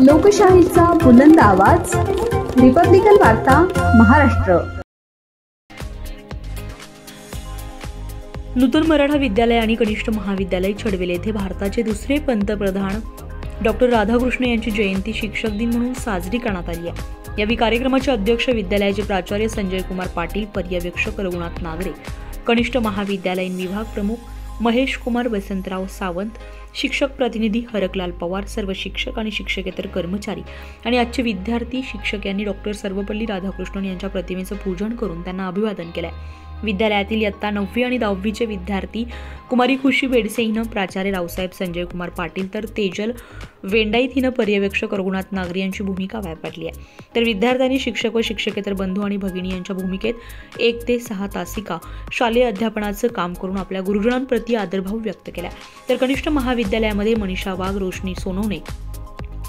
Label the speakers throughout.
Speaker 1: लोकशाहीचा बुलंद आवाज, रिपब्लिकन वार्ता महाराष्ट्र।
Speaker 2: नूतन मराठा विद्यालय आणि कनिष्ठ महाविद्यालय छडवेल येथे भारताचे दुसरे पंतप्रधान डॉक्टर राधाकृष्ण यांची जयंती शिक्षक दिन म्हणून साजरी करण्यात आली आहे। या कार्यक्रमाचे अध्यक्ष विद्यालयाचे प्राचार्य संजय कुमार पाटील, पर्यवेक्षक रघुनाथ नागरे, कनिष्ठ महाविद्यालयीन विभाग प्रमुख महेश कुमार वसंतराव सावंत, शिक्षक प्रतिनिधी हरकलाल पवार, सर्व शिक्षक आणि शिक्षकेतर कर्मचारी आणि आजचे विद्यार्थी शिक्षक यांनी डॉक्टर सर्वपल्ली राधाकृष्णन यांच्या प्रतिमेचं पूजन करून त्यांना अभिवादन केले। विद्यालयातील इयत्ता 9वी आणि 10वीचे विद्यार्थी कुमारी खुशी बेडसे हिनं प्राचार्य रावसाहेब संजय कुमार पाटील तर तेजल वेंडाईत हिनं पर्यवेक्षक रघुनाथ नागरे यांची भूमिका पार आहे। तर विद्यार्थ्यांनी शिक्षक व शिक्षकेतर बंधू आणि भगिनी यांच्या भूमिकेत 1 ते 6 तासिका शालेय अध्यापनाचं काम करून आपल्या गुरुजनांप्रती आदरभाव व्यक्त केला। तर कनिष्ठ महाविद्यालयामध्ये मनीषा वाघ, रोशनी सोनवणे,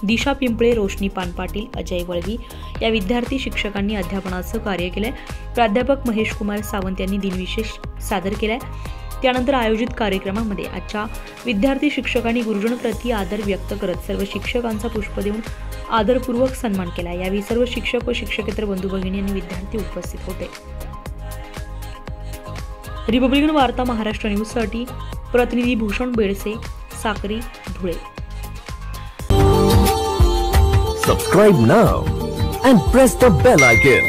Speaker 2: दिशा पिंपळे, रोशनी पानपाटील, अजय वळवी या विद्यार्थी शिक्षकांनी अध्यापनाचं कार्य केलंय। प्राध्यापक महेश कुमार सावंत यांनी दिनविशेष सादर केलाय। त्यानंतर आयोजित कार्यक्रमामध्ये आजच्या विद्यार्थी शिक्षकांनी गुरुजनांप्रती आदर व्यक्त करत सर्व शिक्षकांचा पुष्प देऊन आदरपूर्वक सन्मान केला। यावेळी सर्व शिक्षक व शिक्षकेतर बंधू भगिनी आणि विद्यार्थी उपस्थित होते। रिपब्लिकन वार्ता महाराष्ट्र न्यूजसाठी प्रतिनिधी Bhushan Bedse, Sakri, Dhule.
Speaker 3: Subscribe now and press the bell icon.